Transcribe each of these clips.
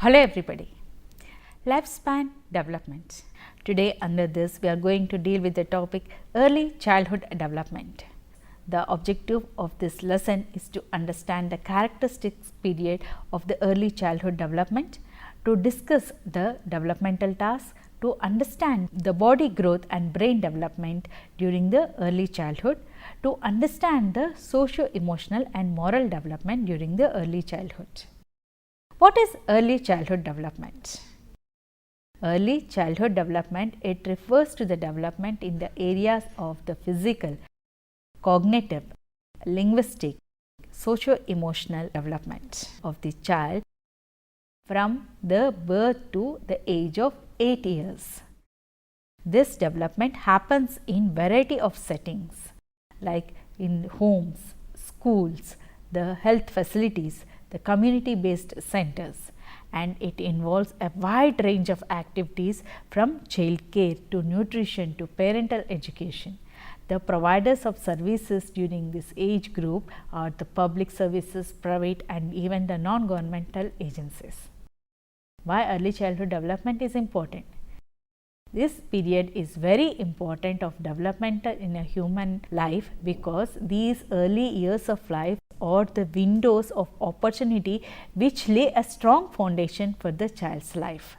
Hello everybody. Lifespan development. Today under this we are going to deal with the topic early childhood development. The objective of this lesson is to understand the characteristics period of the early childhood development, to discuss the developmental tasks, to understand the body growth and brain development during the early childhood, to understand the socio-emotional and moral development during the early childhood. What is early childhood development? Early childhood development, it refers to the development in the areas of the physical, cognitive, linguistic, socio-emotional development of the child from the birth to the age of 8 years. This development happens in variety of settings like in homes, schools, the health facilities, the community based centers, and it involves a wide range of activities from child care to nutrition to parental education. The providers of services during this age group are the public services, private and even the non-governmental agencies. Why early childhood development is important? This period is very important of development in a human life because these early years of life are the windows of opportunity which lay a strong foundation for the child's life.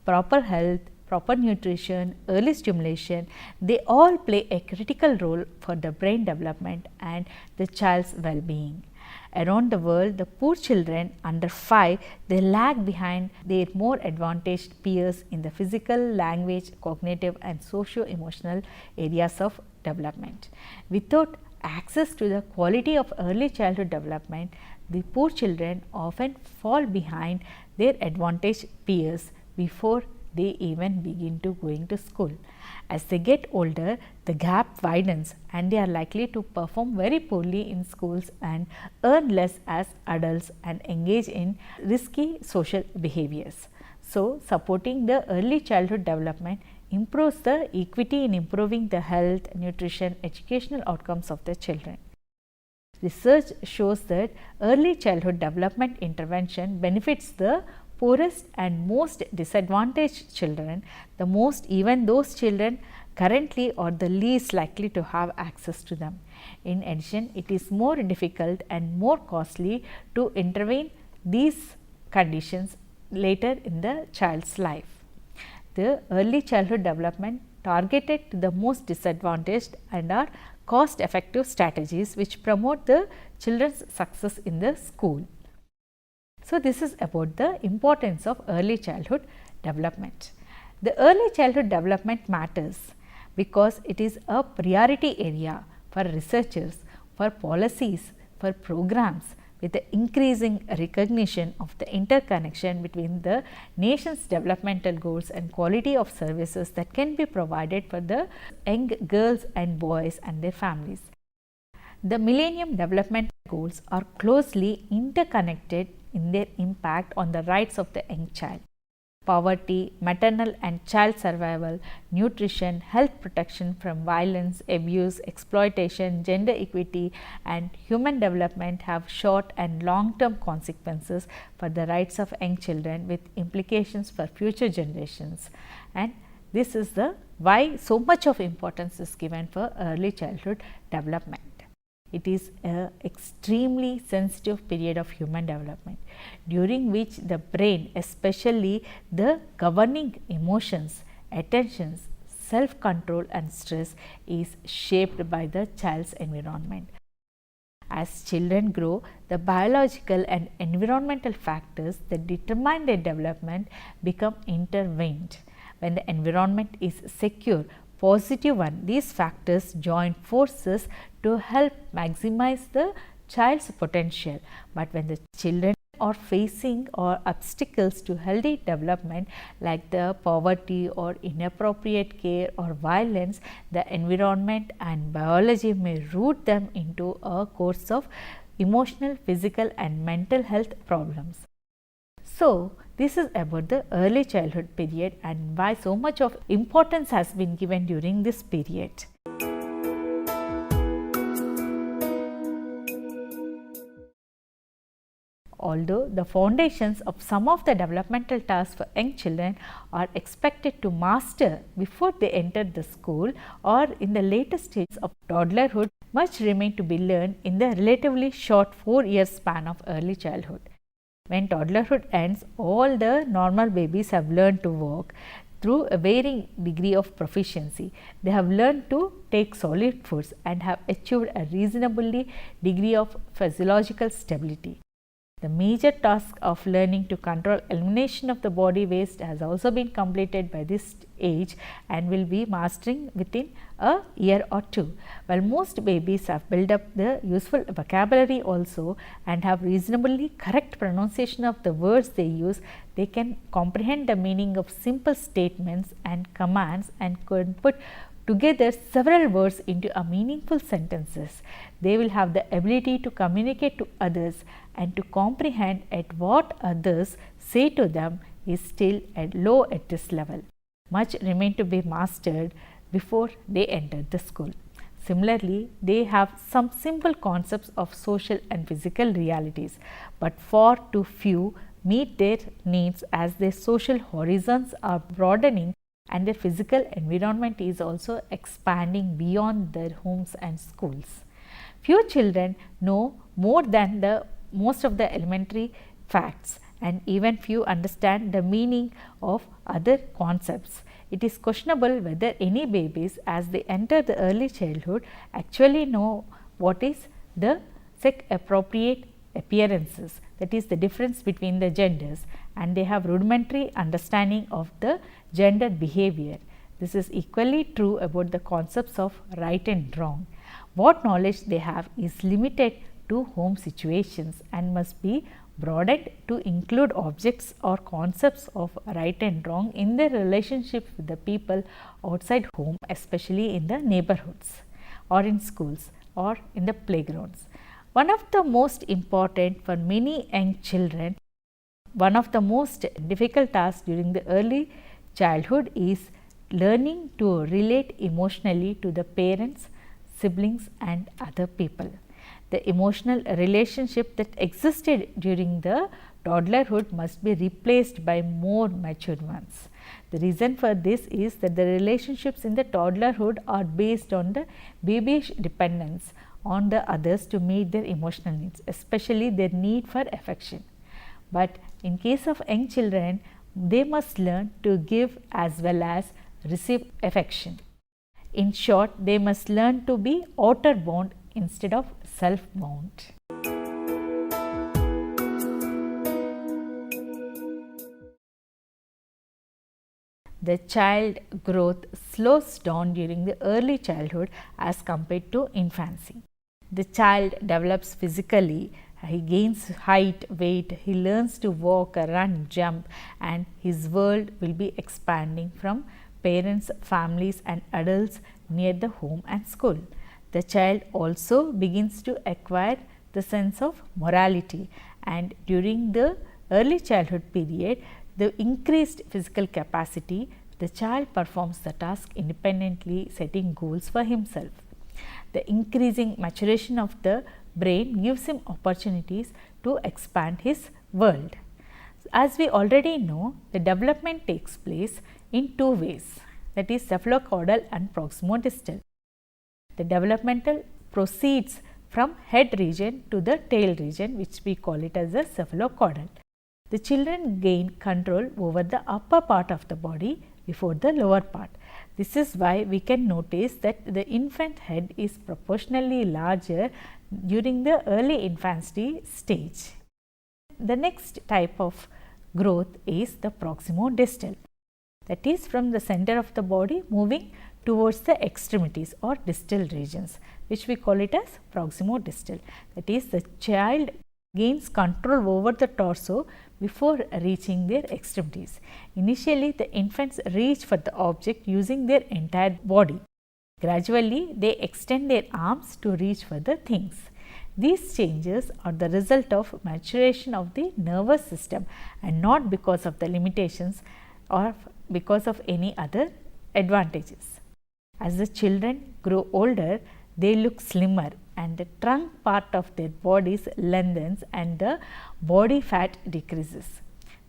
Proper health, proper nutrition, early stimulation, they all play a critical role for the brain development and the child's well-being. Around the world, the poor children under 5, they lag behind their more advantaged peers in the physical, language, cognitive and socio-emotional areas of development. Without access to the quality of early childhood development, the poor children often fall behind their advantaged peers before they even begin to going to school. As they get older, the gap widens and they are likely to perform very poorly in schools and earn less as adults and engage in risky social behaviors. So, supporting the early childhood development improves the equity in improving the health, nutrition, educational outcomes of the children. Research shows that early childhood development intervention benefits the poorest and most disadvantaged children the most, even those children currently are the least likely to have access to them. In addition, it is more difficult and more costly to intervene these conditions later in the child's life. The early childhood development targeted to the most disadvantaged and are cost effective strategies which promote the children's success in the school. So, this is about the importance of early childhood development. The early childhood development matters because it is a priority area for researchers, for policies, for programs with the increasing recognition of the interconnection between the nation's developmental goals and quality of services that can be provided for the young girls and boys and their families. The Millennium Development Goals are closely interconnected in their impact on the rights of the young child. Poverty, maternal and child survival, nutrition, health protection from violence, abuse, exploitation, gender equity and human development have short and long term consequences for the rights of young children with implications for future generations. And this is the why so much of importance is given for early childhood development. It is an extremely sensitive period of human development during which the brain, especially the governing emotions, attentions, self-control and stress is shaped by the child's environment. As children grow, the biological and environmental factors that determine their development become intertwined. When the environment is secure, positive one, these factors join forces to help maximize the child's potential. But when the children are facing or obstacles to healthy development like the poverty or inappropriate care or violence, the environment and biology may root them into a course of emotional, physical and mental health problems. So, this is about the early childhood period and why so much of importance has been given during this period. Although the foundations of some of the developmental tasks for young children are expected to master before they enter the school or in the later stages of toddlerhood, much remain to be learned in the relatively short 4-year span of early childhood. When toddlerhood ends, all the normal babies have learned to walk through a varying degree of proficiency. They have learned to take solid foods and have achieved a reasonably degree of physiological stability. The major task of learning to control elimination of the body waste has also been completed by this age and will be mastering within a year or two. While most babies have built up the useful vocabulary also and have reasonably correct pronunciation of the words they use, they can comprehend the meaning of simple statements and commands and could put together several words into a meaningful sentences. They will have the ability to communicate to others and to comprehend at what others say to them is still low at this level. Much remain to be mastered before they enter the school. Similarly, they have some simple concepts of social and physical realities, but far too few meet their needs as their social horizons are broadening and their physical environment is also expanding beyond their homes and schools. Few children know more than the most of the elementary facts, and even few understand the meaning of other concepts. It is questionable whether any babies as they enter the early childhood actually know what is the sex appropriate appearances, that is the difference between the genders, and they have rudimentary understanding of the gender behavior. This is equally true about the concepts of right and wrong. What knowledge they have is limited to home situations and must be broadened to include objects or concepts of right and wrong in their relationship with the people outside home, especially in the neighborhoods or in schools or in the playgrounds. One of the most important for many young children, one of the most difficult tasks during the early childhood is learning to relate emotionally to the parents, siblings and other people. The emotional relationship that existed during the toddlerhood must be replaced by more mature ones. The reason for this is that the relationships in the toddlerhood are based on the babyish dependence on the others to meet their emotional needs, especially their need for affection. But in case of young children, they must learn to give as well as receive affection. In short, they must learn to be outer bound instead of self bound. The child growth slows down during the early childhood as compared to infancy. The child develops physically, he gains height, weight, he learns to walk, run, jump, and his world will be expanding from parents, families and adults near the home and school. The child also begins to acquire the sense of morality, and during the early childhood period, the increased physical capacity, the child performs the task independently, setting goals for himself. The increasing maturation of the brain gives him opportunities to expand his world. As we already know, the development takes place in two ways, that is cephalocaudal and proximodistal. The developmental proceeds from head region to the tail region, which we call it as the cephalocaudal. The children gain control over the upper part of the body before the lower part. This is why we can notice that the infant head is proportionally larger during the early infancy stage. The next type of growth is the proximodistal, that is from the center of the body moving towards the extremities or distal regions, which we call it as proximodistal. That is, the child gains control over the torso before reaching their extremities. Initially, the infants reach for the object using their entire body. Gradually, they extend their arms to reach for the things. These changes are the result of maturation of the nervous system and not because of the limitations or because of any other advantages. As the children grow older, they look slimmer, and the trunk part of their bodies lengthens and the body fat decreases.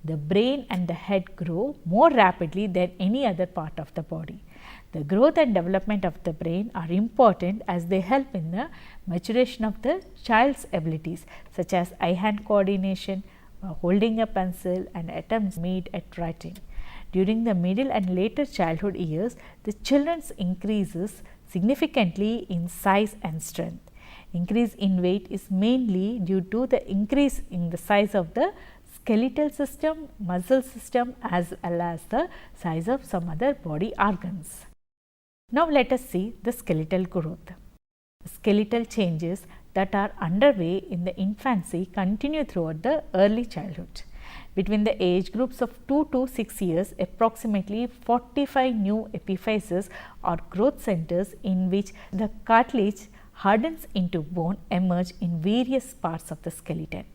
The brain and the head grow more rapidly than any other part of the body. The growth and development of the brain are important as they help in the maturation of the child's abilities such as eye-hand coordination, holding a pencil and attempts made at writing. During the middle and later childhood years, the children increases significantly in size and strength. Increase in weight is mainly due to the increase in the size of the skeletal system, muscle system as well as the size of some other body organs. Now, let us see the skeletal growth. The skeletal changes that are underway in the infancy continue throughout the early childhood. Between the age groups of 2 to 6 years, approximately 45 new epiphyses or growth centers in which the cartilage hardens into bone emerge in various parts of the skeleton.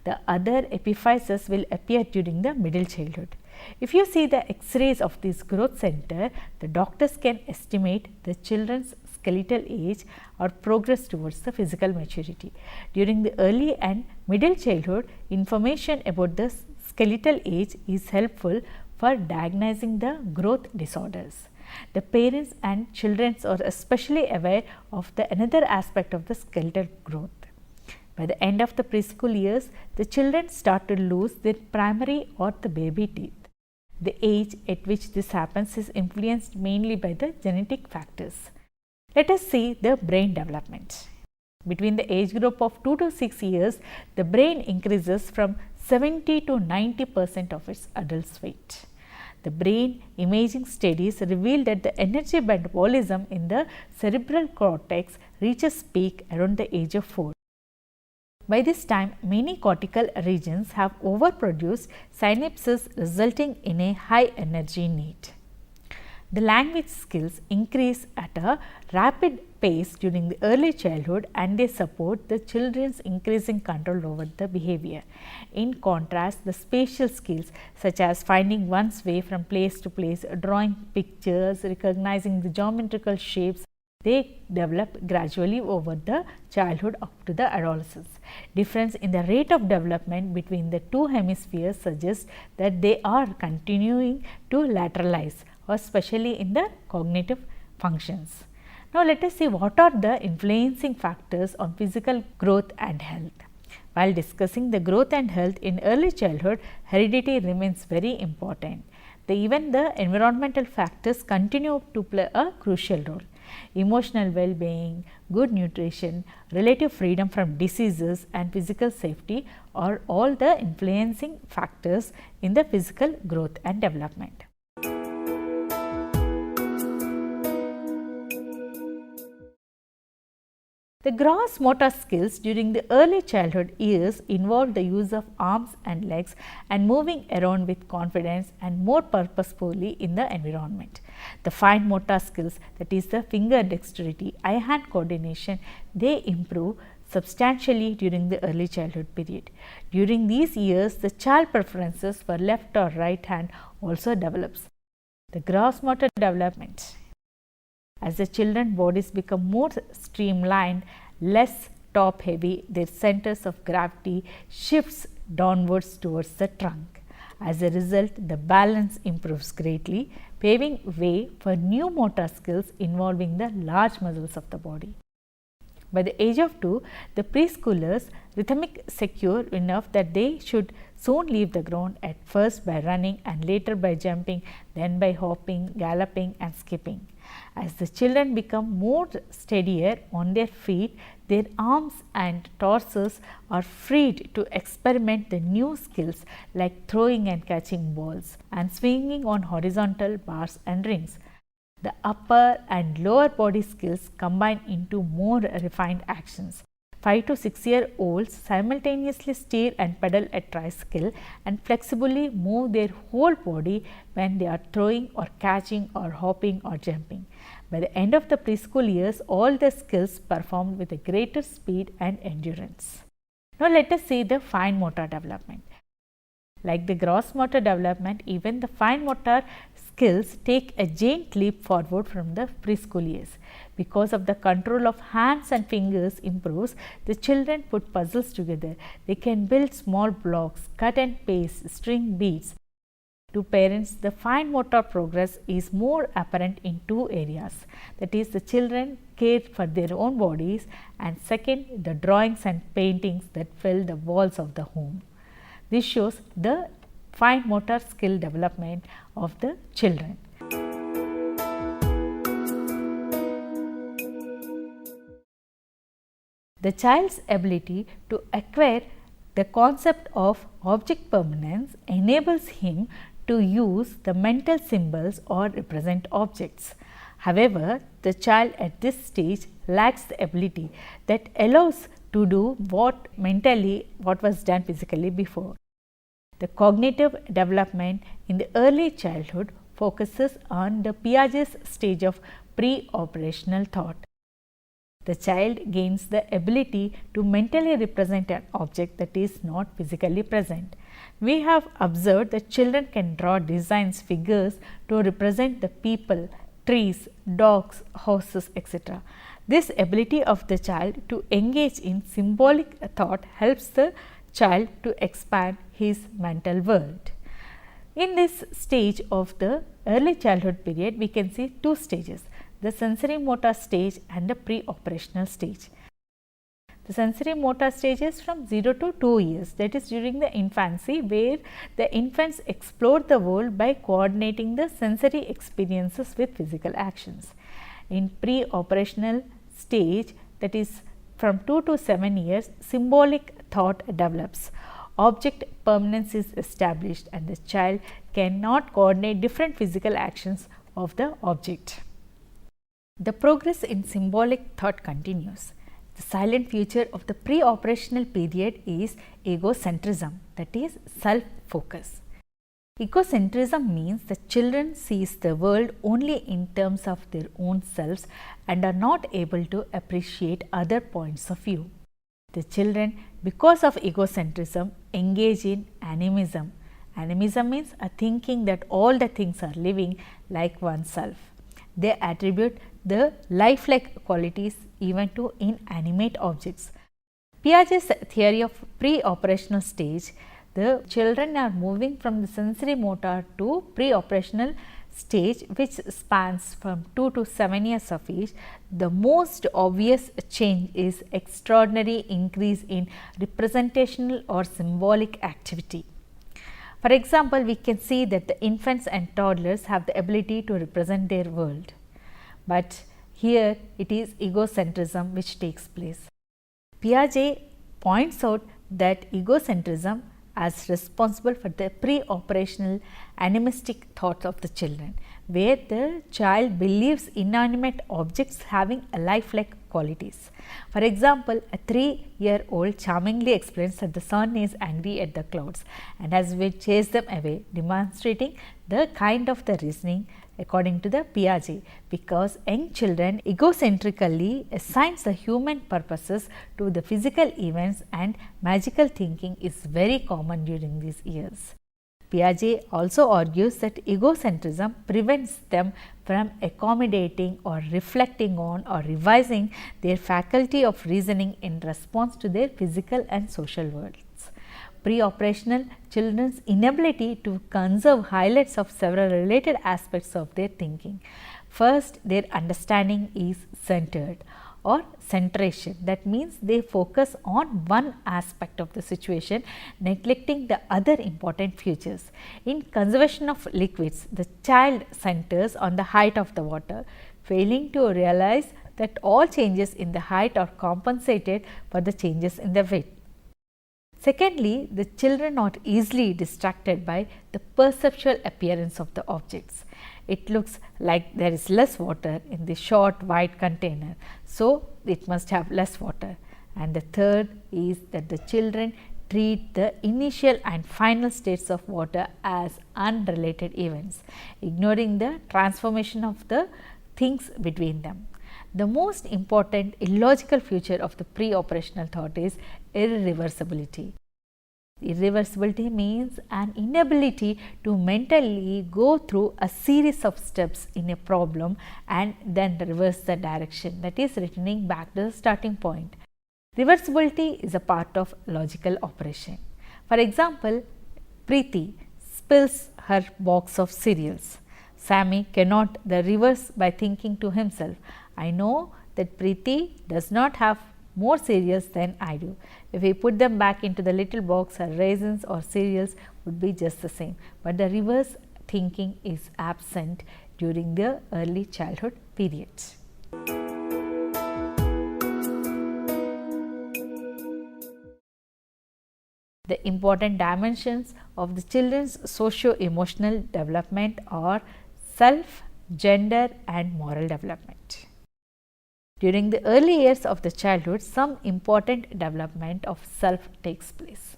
The other epiphyses will appear during the middle childhood. If you see the X-rays of this growth center, the doctors can estimate the children's skeletal age or progress towards the physical maturity. During the early and middle childhood, information about the skeletal age is helpful for diagnosing the growth disorders. The parents and children are especially aware of the another aspect of the skeletal growth. By the end of the preschool years, the children start to lose their primary or the baby teeth. The age at which this happens is influenced mainly by the genetic factors. Let us see the brain development. Between the age group of 2 to 6 years, the brain increases from 70 to 90% of its adult weight. The brain imaging studies reveal that the energy metabolism in the cerebral cortex reaches peak around the age of 4. By this time, many cortical regions have overproduced synapses resulting in a high energy need. The language skills increase at a rapid pace during the early childhood and they support the children's increasing control over the behavior. In contrast, the spatial skills such as finding one's way from place to place, drawing pictures, recognizing the geometrical shapes, they develop gradually over the childhood up to the adolescence. Difference in the rate of development between the two hemispheres suggests that they are continuing to lateralize, or especially in the cognitive functions. Now, let us see what are the influencing factors on physical growth and health. While discussing the growth and health in early childhood, heredity remains very important. Even the environmental factors continue to play a crucial role. Emotional well-being, good nutrition, relative freedom from diseases and physical safety are all the influencing factors in the physical growth and development. The gross motor skills during the early childhood years involve the use of arms and legs and moving around with confidence and more purposefully in the environment. The fine motor skills, that is the finger dexterity, eye-hand coordination, they improve substantially during the early childhood period. During these years, the child preferences for left or right hand also develops. The gross motor development. As the children's bodies become more streamlined, less top heavy, their centers of gravity shifts downwards towards the trunk. As a result, the balance improves greatly, paving way for new motor skills involving the large muscles of the body. By the age of 2, the preschoolers rhythmic secure enough that they should soon leave the ground, at first by running and later by jumping, then by hopping, galloping and skipping. As the children become more steadier on their feet, their arms and torsos are freed to experiment the new skills like throwing and catching balls and swinging on horizontal bars and rings. The upper and lower body skills combine into more refined actions. 5 to 6 year olds simultaneously steer and pedal a tricycle and flexibly move their whole body when they are throwing or catching or hopping or jumping. By the end of the preschool years, all the skills performed with a greater speed and endurance. Now, let us see the fine motor development. Like the gross motor development, even the fine motor skills take a giant leap forward from the preschool years. Because of the control of hands and fingers improves, the children put puzzles together. They can build small blocks, cut and paste, string beads. To parents, the fine motor progress is more apparent in two areas, that is, the children care for their own bodies, and second, the drawings and paintings that fill the walls of the home. This shows the fine motor skill development of the children. The child's ability to acquire the concept of object permanence enables him to use the mental symbols or represent objects. However, the child at this stage lacks the ability that allows to do what was done physically before. The cognitive development in the early childhood focuses on the Piaget's stage of pre-operational thought. The child gains the ability to mentally represent an object that is not physically present. We have observed that children can draw designs, figures to represent the people, trees, dogs, horses, etc. This ability of the child to engage in symbolic thought helps the child to expand his mental world. In this stage of the early childhood period, we can see two stages, the sensory motor stage and the pre-operational stage. The sensory motor stage is from 0 to 2 years, that is during the infancy, where the infants explore the world by coordinating the sensory experiences with physical actions. In pre-operational stage, that is from 2 to 7 years, symbolic thought develops. Object permanence is established and the child cannot coordinate different physical actions of the object. The progress in symbolic thought continues. The silent future of the pre-operational period is egocentrism, that is self-focus. Egocentrism means the children sees the world only in terms of their own selves and are not able to appreciate other points of view. The children, because of egocentrism, engage in animism. Animism means a thinking that all the things are living like oneself. They attribute the lifelike qualities even to inanimate objects. Piaget's theory of pre-operational stage, the children are moving from the sensory motor to pre-operational stage, which spans from 2 to 7 years of age. The most obvious change is extraordinary increase in representational or symbolic activity. For example, we can see that the infants and toddlers have the ability to represent their world, but here it is egocentrism which takes place. Piaget points out that egocentrism as responsible for the pre-operational animistic thoughts of the children, where the child believes inanimate objects having a lifelike qualities. For example, a 3-year-old charmingly explains that the sun is angry at the clouds and has will chase them away, demonstrating the kind of the reasoning according to the Piaget, because young children egocentrically assigns the human purposes to the physical events and magical thinking is very common during these years. Piaget also argues that egocentrism prevents them from accommodating or reflecting on or revising their faculty of reasoning in response to their physical and social worlds. Pre-operational children's inability to conserve highlights of several related aspects of their thinking. First, their understanding is centered or centration, that means they focus on one aspect of the situation, neglecting the other important features. In conservation of liquids, the child centers on the height of the water, failing to realize that all changes in the height are compensated for the changes in the weight. Secondly, the children are easily distracted by the perceptual appearance of the objects. It looks like there is less water in the short white container, so it must have less water. And the third is that the children treat the initial and final states of water as unrelated events, ignoring the transformation of the things between them. The most important illogical feature of the pre-operational thought is irreversibility. Irreversibility means an inability to mentally go through a series of steps in a problem and then reverse the direction, that is returning back to the starting point. Reversibility is a part of logical operation. For example, Preeti spills her box of cereals. Sammy cannot the reverse by thinking to himself, I know that Preeti does not have more cereals than I do. If we put them back into the little box, her raisins or cereals would be just the same. But the reverse thinking is absent during the early childhood period. The important dimensions of the children's socio-emotional development are self, gender and moral development. During the early years of the childhood, some important development of self takes place.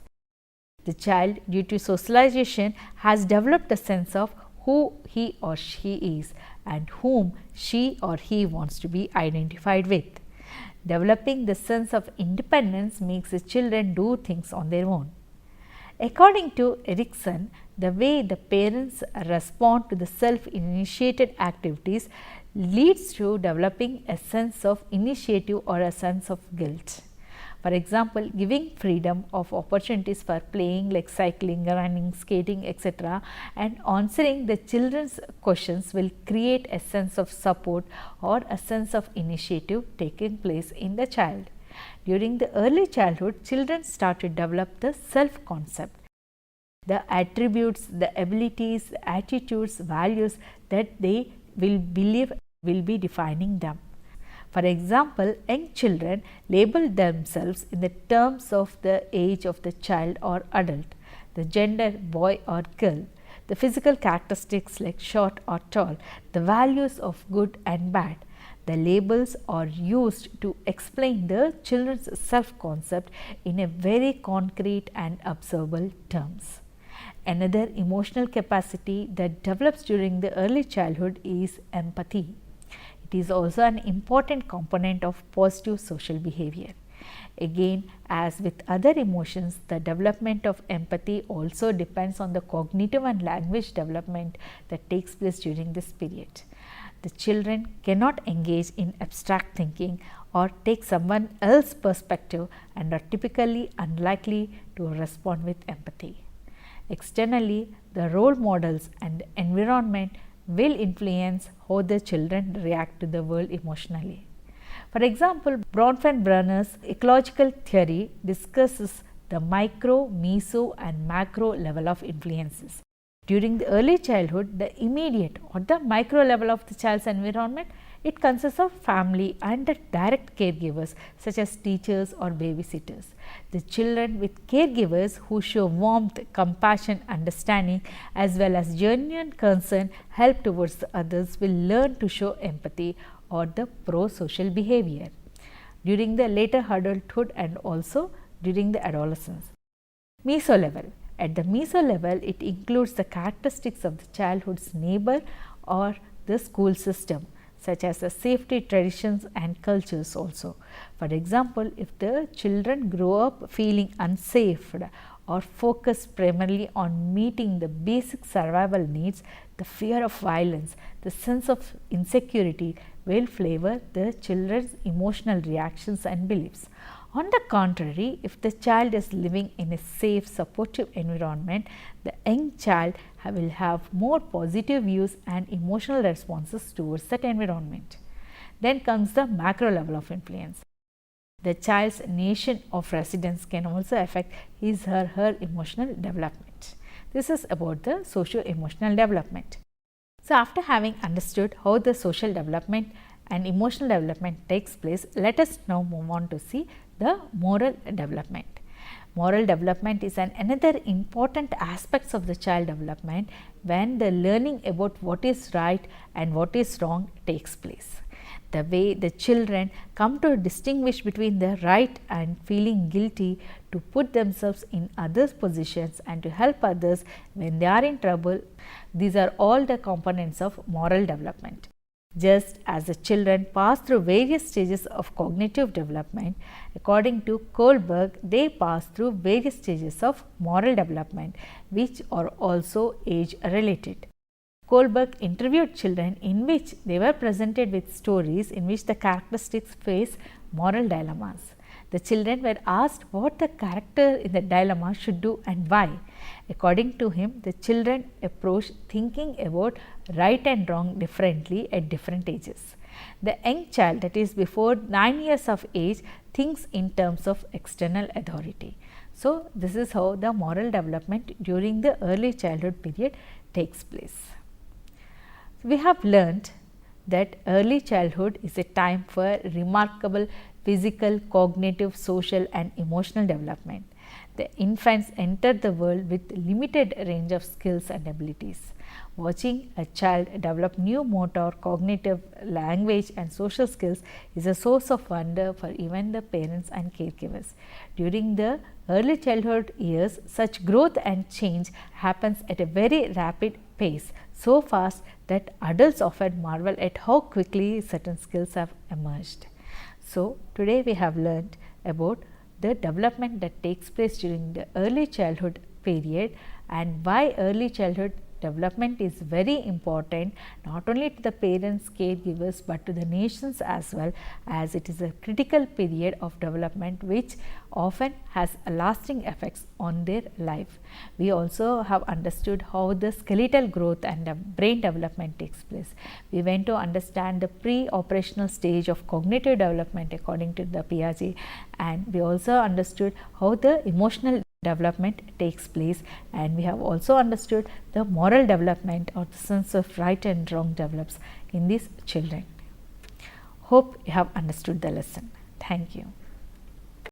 The child, due to socialization, has developed a sense of who he or she is and whom she or he wants to be identified with. Developing the sense of independence makes the children do things on their own. According to Erikson, the way the parents respond to the self-initiated activities leads to developing a sense of initiative or a sense of guilt. For example, giving freedom of opportunities for playing like cycling, running, skating, etc. and answering the children's questions will create a sense of support or a sense of initiative taking place in the child. During the early childhood, children start to develop the self concept, the attributes, the abilities, attitudes, values that they will believe will be defining them. For example, young children label themselves in the terms of the age of the child or adult, the gender boy or girl, the physical characteristics like short or tall, the values of good and bad. The labels are used to explain the children's self-concept in a very concrete and observable terms. Another emotional capacity that develops during the early childhood is empathy. It is also an important component of positive social behavior. Again, as with other emotions, the development of empathy also depends on the cognitive and language development that takes place during this period. The children cannot engage in abstract thinking or take someone else's perspective and are typically unlikely to respond with empathy. Externally, the role models and environment will influence how the children react to the world emotionally. For example, Bronfenbrenner's ecological theory discusses the micro, meso and macro level of influences. During the early childhood, the immediate or the micro level of the child's environment, it consists of family and the direct caregivers such as teachers or babysitters. The children with caregivers who show warmth, compassion, understanding as well as genuine concern, help towards the others will learn to show empathy or the pro-social behavior during the later adulthood and also during the adolescence. Meso level. At the meso level, it includes the characteristics of the childhood's neighbor or the school system, such as the safety traditions and cultures also. For example, if the children grow up feeling unsafe or focus primarily on meeting the basic survival needs, the fear of violence, the sense of insecurity will flavor the children's emotional reactions and beliefs. On the contrary, if the child is living in a safe, supportive environment, the young child will have more positive views and emotional responses towards that environment. Then comes the macro level of influence. The child's nation of residence can also affect his or her emotional development. This is about the socio-emotional development. So, after having understood how the social development and emotional development takes place, let us now move on to see the moral development. Moral development is another important aspect of the child development when the learning about what is right and what is wrong takes place. The way the children come to distinguish between the right and feeling guilty to put themselves in others' positions and to help others when they are in trouble, these are all the components of moral development. Just as the children pass through various stages of cognitive development, according to Kohlberg, they pass through various stages of moral development, which are also age related. Kohlberg interviewed children in which they were presented with stories in which the characteristics face moral dilemmas. The children were asked what the character in the dilemma should do and why. According to him, the children approached thinking about right and wrong differently at different ages. The young child, that is before 9 years of age, thinks in terms of external authority. So, this is how the moral development during the early childhood period takes place. We have learnt that early childhood is a time for remarkable physical, cognitive, social and emotional development. The infants enter the world with limited range of skills and abilities. Watching a child develop new motor, cognitive, language and social skills is a source of wonder for even the parents and caregivers. During the early childhood years, such growth and change happens at a very rapid pace, so fast that adults often marvel at how quickly certain skills have emerged. So, today we have learned about the development that takes place during the early childhood period and why early childhood development is very important not only to the parents, caregivers, but to the nations as well, as it is a critical period of development which often has a lasting effects on their life. We also have understood how the skeletal growth and the brain development takes place. We went to understand the pre-operational stage of cognitive development according to the Piaget, and we also understood how the emotional development takes place, and we have also understood the moral development or the sense of right and wrong develops in these children. Hope you have understood the lesson. Thank you.